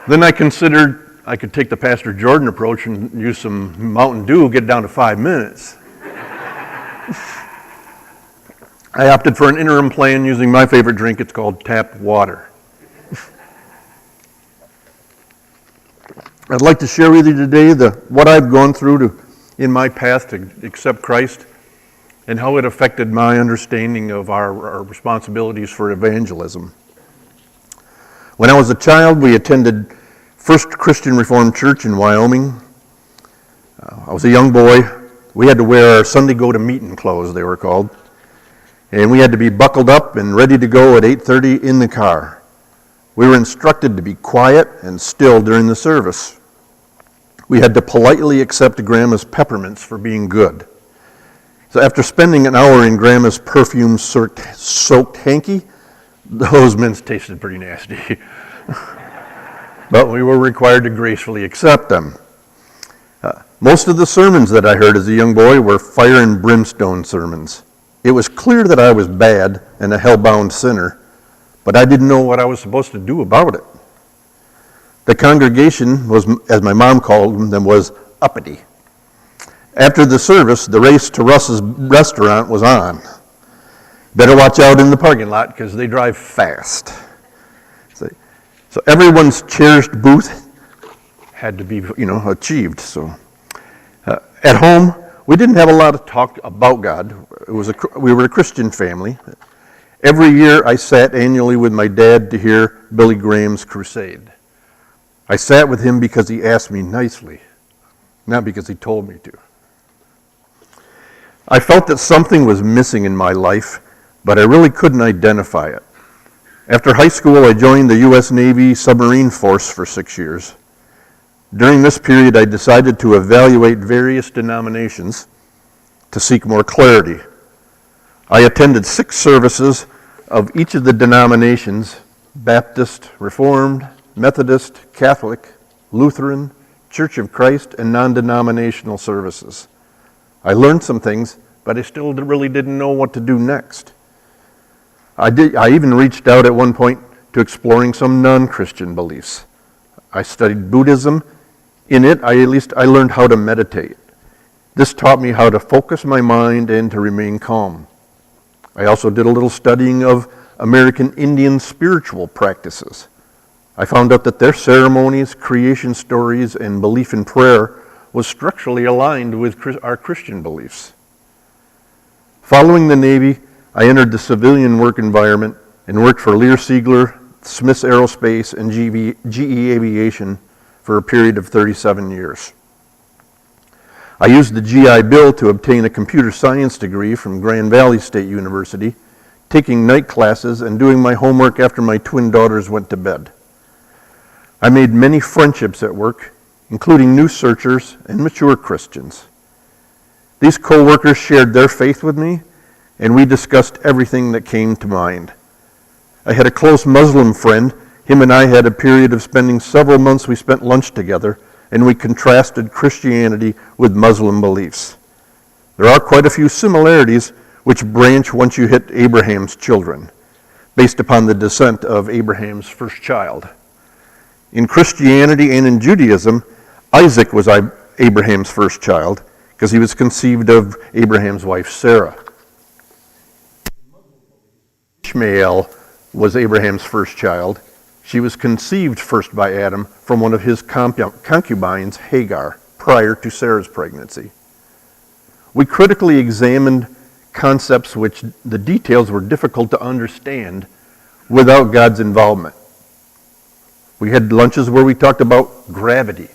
Then I considered I could take the Pastor Jordan approach and use some Mountain Dew, get it down to 5 minutes. I opted for an interim plan using my favorite drink. It's called tap water. I'd like to share with you today what I've gone through in my path to accept Christ and how it affected my understanding of our responsibilities for evangelism. When I was a child, we attended First Christian Reformed Church in Wyoming. I was a young boy. We had to wear our Sunday go-to-meeting clothes, they were called. And we had to be buckled up and ready to go at 8:30 in the car. We were instructed to be quiet and still during the service. We had to politely accept Grandma's peppermints for being good. So after spending an hour in Grandma's perfume-soaked hanky, those mints tasted pretty nasty. But we were required to gracefully accept them. Most of the sermons that I heard as a young boy were fire and brimstone sermons. It was clear that I was bad and a hell-bound sinner, but I didn't know what I was supposed to do about it. The congregation was, as my mom called them, was uppity. After the service, the race to Russ's restaurant was on. Better watch out in the parking lot because they drive fast. So everyone's cherished booth had to be, achieved. So at home, we didn't have a lot of talk about God. We were a Christian family. Every year I sat annually with my dad to hear Billy Graham's crusade. I sat with him because he asked me nicely, not because he told me to. I felt that something was missing in my life, but I really couldn't identify it. After high school, I joined the U.S. Navy submarine force for 6 years. During this period, I decided to evaluate various denominations to seek more clarity. I attended 6 services of each of the denominations: Baptist, Reformed, Methodist, Catholic, Lutheran, Church of Christ, and non-denominational services. I learned some things, but I still really didn't know what to do next. I even reached out at one point to exploring some non-Christian beliefs. I studied Buddhism. In it, I learned how to meditate. This taught me how to focus my mind and to remain calm. I also did a little studying of American Indian spiritual practices. I found out that their ceremonies, creation stories, and belief in prayer was structurally aligned with our Christian beliefs. Following the Navy, I entered the civilian work environment and worked for Lear Siegler, Smiths Aerospace, and GE Aviation for a period of 37 years. I used the GI Bill to obtain a computer science degree from Grand Valley State University, taking night classes and doing my homework after my twin daughters went to bed. I made many friendships at work, including new searchers and mature Christians. These co-workers shared their faith with me, and we discussed everything that came to mind. I had a close Muslim friend. Him and I had a period of spending several months. We spent lunch together, and we contrasted Christianity with Muslim beliefs. There are quite a few similarities which branch once you hit Abraham's children, based upon the descent of Abraham's first child. In Christianity and in Judaism, Isaac was Abraham's first child because he was conceived of Abraham's wife Sarah. Ishmael was Abraham's first child. She was conceived first by Adam from one of his concubines, Hagar, prior to Sarah's pregnancy. We critically examined concepts which the details were difficult to understand without God's involvement. We had lunches where we talked about gravity.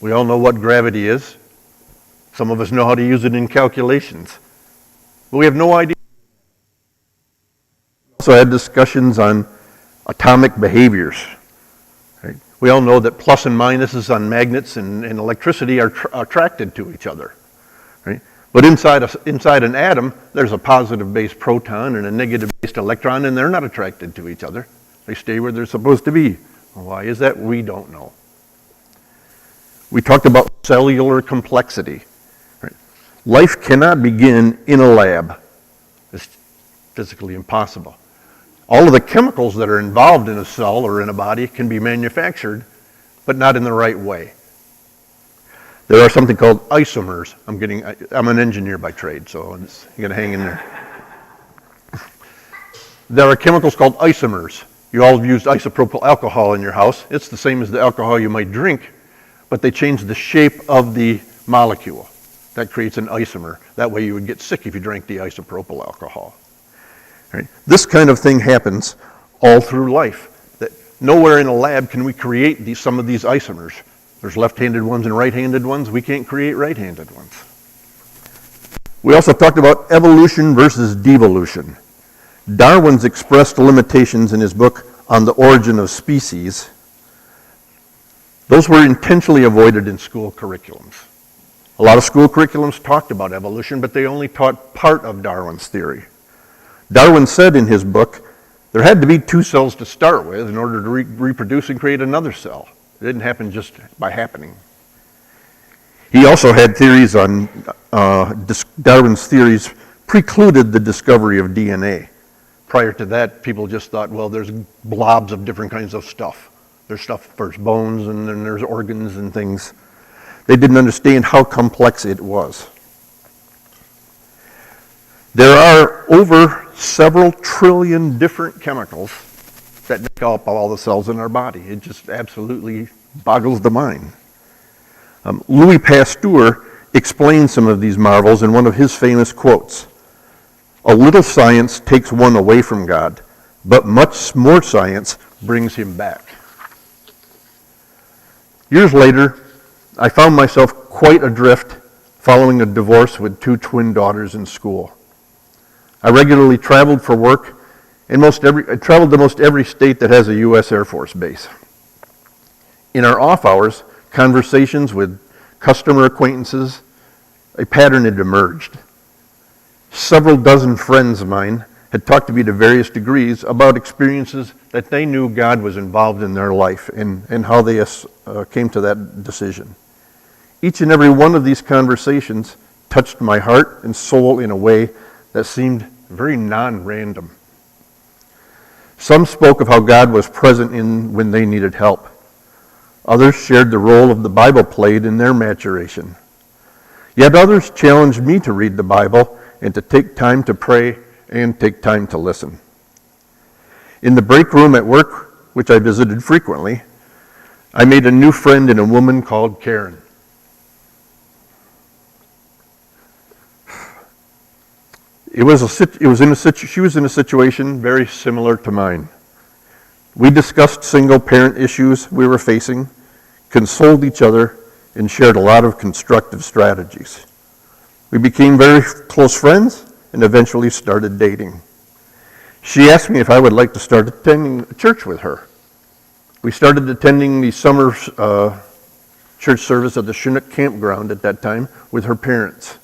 We all know what gravity is. Some of us know how to use it in calculations. But we have no idea. We also had discussions on atomic behaviors. Right? We all know that plus and minuses on magnets and electricity are attracted to each other. Right? But inside an atom, there's a positive-based proton and a negative-based electron, and they're not attracted to each other. They stay where they're supposed to be. Why is that? We don't know. We talked about cellular complexity. Right? Life cannot begin in a lab. It's physically impossible. All of the chemicals that are involved in a cell or in a body can be manufactured, but not in the right way. There are something called isomers. I'm an engineer by trade, so you got to hang in there. There are chemicals called isomers. You all have used isopropyl alcohol in your house. It's the same as the alcohol you might drink, but they change the shape of the molecule. That creates an isomer. That way you would get sick if you drank the isopropyl alcohol. Right? This kind of thing happens all through life. That nowhere in a lab can we create some of these isomers. There's left-handed ones and right-handed ones. We can't create right-handed ones. We also talked about evolution versus devolution. Darwin's expressed limitations in his book On the Origin of Species. Those were intentionally avoided in school curriculums. A lot of school curriculums talked about evolution, but they only taught part of Darwin's theory. Darwin said in his book, there had to be two cells to start with in order to reproduce and create another cell. It didn't happen just by happening. He also had theories on, Darwin's theories precluded the discovery of DNA. Prior to that, people just thought, well, there's blobs of different kinds of stuff. There's stuff first, bones, and then there's organs and things. They didn't understand how complex it was. There are over several trillion different chemicals that make up all the cells in our body. It just absolutely boggles the mind. Louis Pasteur explained some of these marvels in one of his famous quotes. A little science takes one away from God, but much more science brings him back. Years later, I found myself quite adrift following a divorce with two twin daughters in school. I regularly traveled for work, and I traveled to most every state that has a U.S. Air Force base. In our off hours, conversations with customer acquaintances, a pattern had emerged. Several dozen friends of mine had talked to me to various degrees about experiences that they knew God was involved in their life and how they came to that decision. Each and every one of these conversations touched my heart and soul in a way that seemed very non-random. Some spoke of how God was present when they needed help. Others shared the role of the Bible played in their maturation. Yet others challenged me to read the Bible and to take time to pray and take time to listen. In the break room at work, which I visited frequently, I made a new friend in a woman called Karen. She was in a situation very similar to mine. We discussed single parent issues we were facing, consoled each other, and shared a lot of constructive strategies. We became very close friends and eventually started dating. She asked me if I would like to start attending church with her. We started attending the summer church service at the Chinook campground at that time with her parents.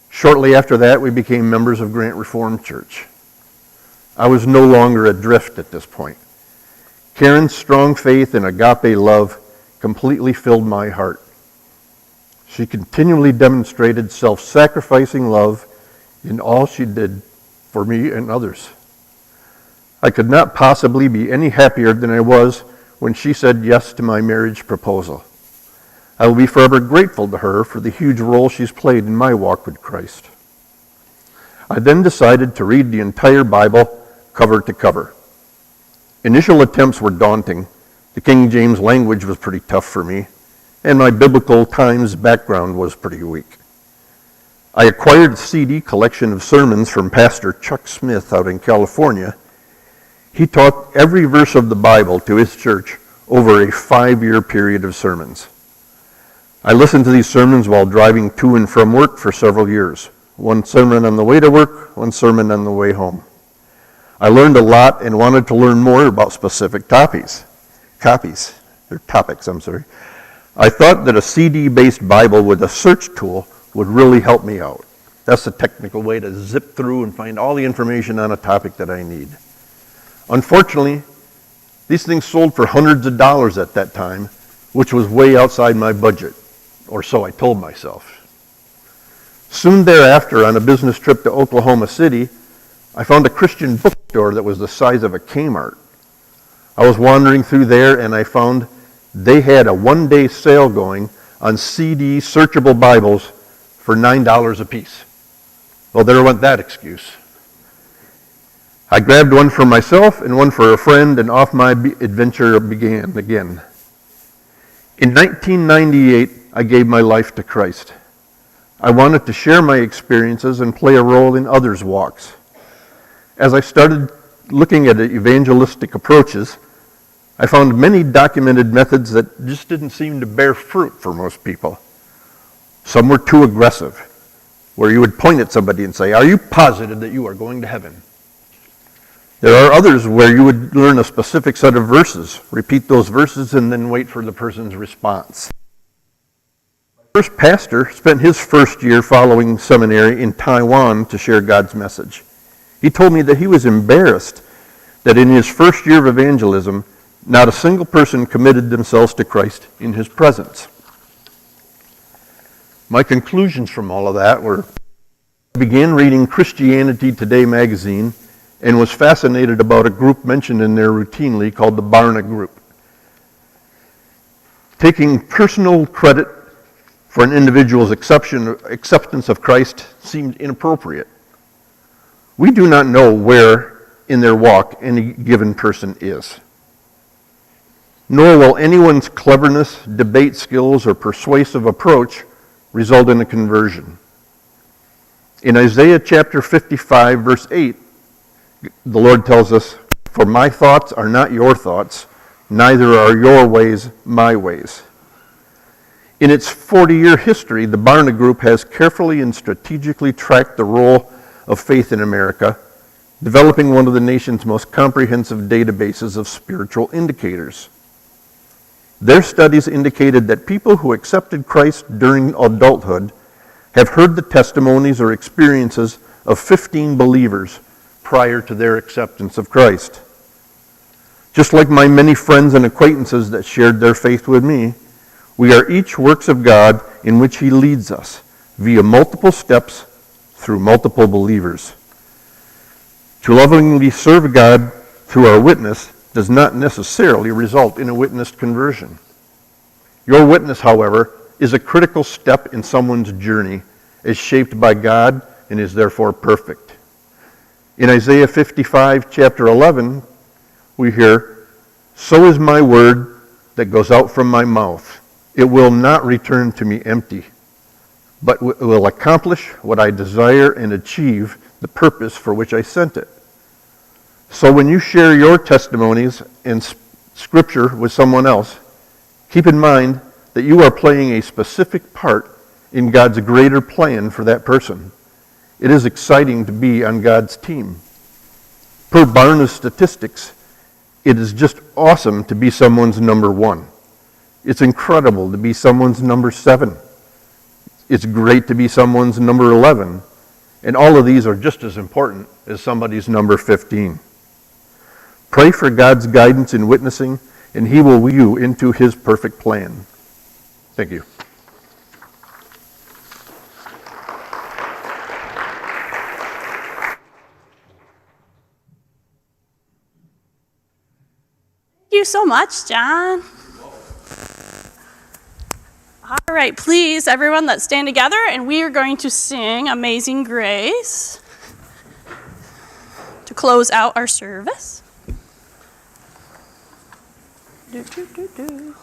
Shortly after that, we became members of Grant Reformed Church. I was no longer adrift at this point. Karen's strong faith and agape love completely filled my heart. She continually demonstrated self-sacrificing love in all she did for me and others. I could not possibly be any happier than I was when she said yes to my marriage proposal. I will be forever grateful to her for the huge role she's played in my walk with Christ. I then decided to read the entire Bible cover to cover. Initial attempts were daunting. The King James language was pretty tough for me, and my biblical Times background was pretty weak. I acquired a CD collection of sermons from Pastor Chuck Smith out in California. He taught every verse of the Bible to his church over a 5-year period of sermons. I listened to these sermons while driving to and from work for several years. One sermon on the way to work, one sermon on the way home. I learned a lot and wanted to learn more about specific topics. I thought that a CD-based Bible with a search tool would really help me out. That's the technical way to zip through and find all the information on a topic that I need. Unfortunately, these things sold for hundreds of dollars at that time, which was way outside my budget, or so I told myself. Soon thereafter, on a business trip to Oklahoma City, I found a Christian bookstore that was the size of a Kmart. I was wandering through there and I found they had a one-day sale going on CD searchable Bibles for $9 a piece. Well, there went that excuse. I grabbed one for myself and one for a friend, and off my adventure began again. In 1998, I gave my life to Christ. I wanted to share my experiences and play a role in others' walks. As I started looking at evangelistic approaches, I found many documented methods that just didn't seem to bear fruit for most people. Some were too aggressive, where you would point at somebody and say, "Are you positive that you are going to heaven?" There are others where you would learn a specific set of verses, repeat those verses, and then wait for the person's response. My first pastor spent his first year following seminary in Taiwan to share God's message. He told me that he was embarrassed that in his first year of evangelism, not a single person committed themselves to Christ in his presence. My conclusions from all of that were, I began reading Christianity Today magazine and was fascinated about a group mentioned in there routinely called the Barna Group. Taking personal credit for an individual's acceptance of Christ seemed inappropriate. We do not know where in their walk any given person is. Nor will anyone's cleverness, debate skills, or persuasive approach result in a conversion. In Isaiah chapter 55, verse 8, the Lord tells us, "For my thoughts are not your thoughts, neither are your ways my ways." In its 40-year history, the Barna Group has carefully and strategically tracked the role of faith in America, developing one of the nation's most comprehensive databases of spiritual indicators. Their studies indicated that people who accepted Christ during adulthood have heard the testimonies or experiences of 15 believers prior to their acceptance of Christ. Just like my many friends and acquaintances that shared their faith with me, we are each works of God in which He leads us via multiple steps through multiple believers. To lovingly serve God through our witness does not necessarily result in a witnessed conversion. Your witness, however, is a critical step in someone's journey, as shaped by God and is therefore perfect. In Isaiah 55, chapter 11, we hear, "So is my word that goes out from my mouth. It will not return to me empty, but will accomplish what I desire and achieve the purpose for which I sent it." So when you share your testimonies and scripture with someone else, keep in mind that you are playing a specific part in God's greater plan for that person. It is exciting to be on God's team. Per Barna's statistics, it is just awesome to be someone's number one. It's incredible to be someone's number 7. It's great to be someone's number 11. And all of these are just as important as somebody's number 15. Pray for God's guidance in witnessing, and He will lead you into His perfect plan. Thank you. Thank you so much, John. All right, please, everyone, let's stand together, and we are going to sing Amazing Grace to close out our service. Do, do, do, do.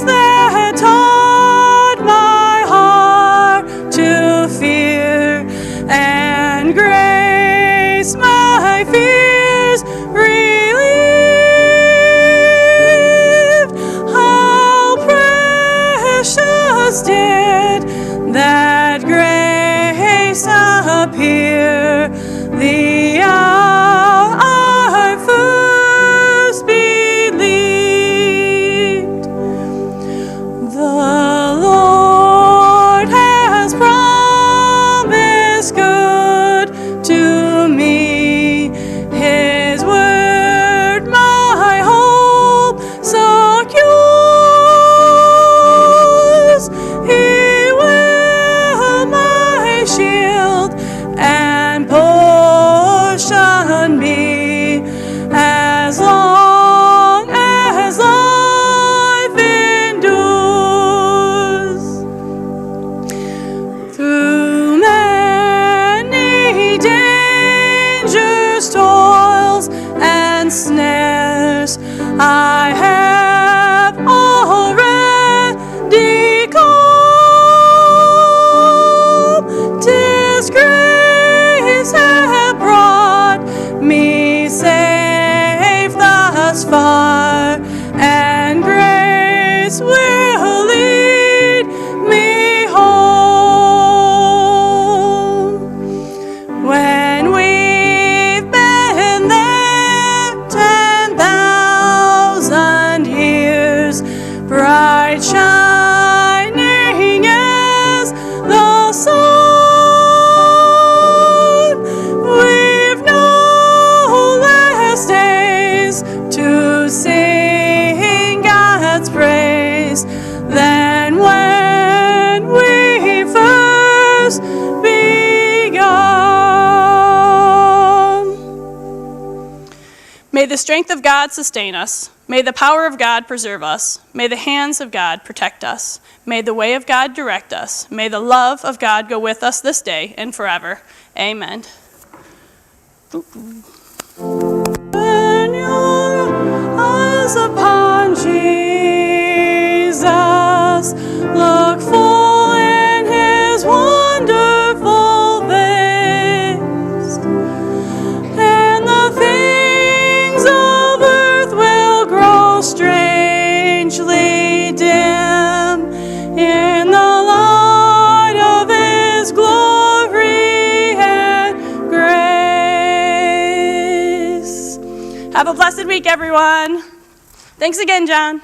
That taught my heart to fear, and grace peace my fears relieved. How precious did that grace appear the hour I first believed. The Lord has promised good to me. His word my hope secures. He will my shield and portion be as long as life endures. Through many dangers, toils, and snares, I have already come. 'Tis grace hath brought me safe thus far, and grace will lead me home. When we've been there 10,000 years, bright shining as the sun, we've no less days to sing God's praise than when we first begun. May the strength of God sustain us. May the power of God preserve us. May the hands of God protect us. May the way of God direct us. May the love of God go with us this day and forever. Amen. When your eyes upon Jesus, look full in his wonderful face, and the things of earth will grow strangely dim in the light of his glory and grace. Have a blessed week, everyone. Thanks again, John.